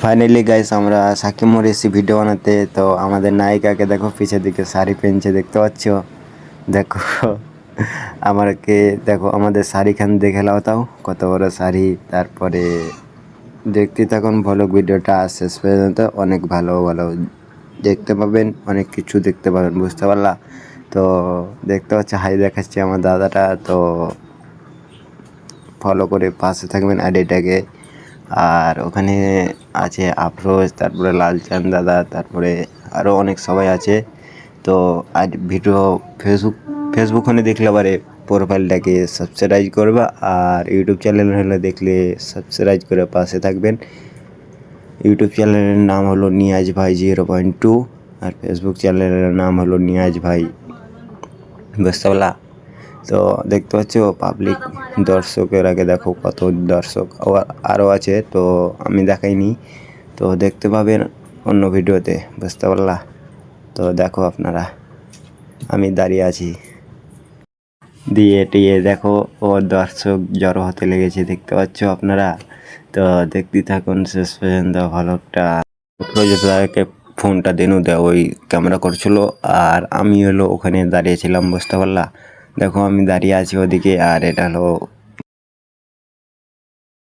Finally guys আমরা সাকিব মোড় এসেছি ভিডিও বানাতে। তো আমাদের নায়িকাকে দেখো পিছের দিকে শাড়ি পেনছে, দেখতে পাচ্ছ? দেখো আমারকে দেখো, আমাদের শাড়িখান দেখে লাও, তাও কত বড় শাড়ি। তারপরে দেখতে থাকুন ভালো ভিডিওটা শেষ পর্যন্ত, অনেক ভালো ভালো দেখতে পাবেন, অনেক কিছু দেখতে পাবেন, বুঝতে পারলা? তো দেখতে পাচ্ছ হাই দেখাচ্ছি আমার দাদাটা, তো ফলো করে পাশে থাকবেন আইডিটাকে। আর ওখানে আছে আফরোজ, তারপরে লালচাঁদ দাদা, তারপরে আরও অনেক সবাই আছে। তো আর ভিডিও ফেসবুক দেখলে পারে প্রোফাইলটাকে সাবস্ক্রাইব করবা, আর ইউটিউব চ্যানেল হলে দেখলে সাবস্ক্রাইব করে পাশে থাকবেন। ইউটিউব চ্যানেলের নাম হলো নিয়াজ ভাই 0.2, আর ফেসবুক চ্যানেলের নাম হলো নিয়াজ ভাই, বুঝতে পারলা? তো দেখতে পাচ্ছ পাবলিক দর্শকের আগে দেখো কত দর্শক আরও আছে, তো আমি দেখাইনি, তো দেখতে পাবেন অন্য ভিডিওতে, বুঝতে পারলা? তো দেখো আপনারা, আমি দাঁড়িয়ে আছি দিয়ে টিয়ে দেখো, ও দর্শক জড়ো হতে লেগেছে, দেখতে পাচ্ছ আপনারা? তো দেখতে থাকুন শেষ পর্যন্ত ভালোটা। প্রযোজককে ফোনটা দেনু দেয়, ওই ক্যামেরা করছিল, আর আমি হলো ওখানে দাঁড়িয়েছিলাম, বুঝতে পারলা? দেখো আমি দাঁড়িয়ে আছি ওদিকে, আর এটা হলো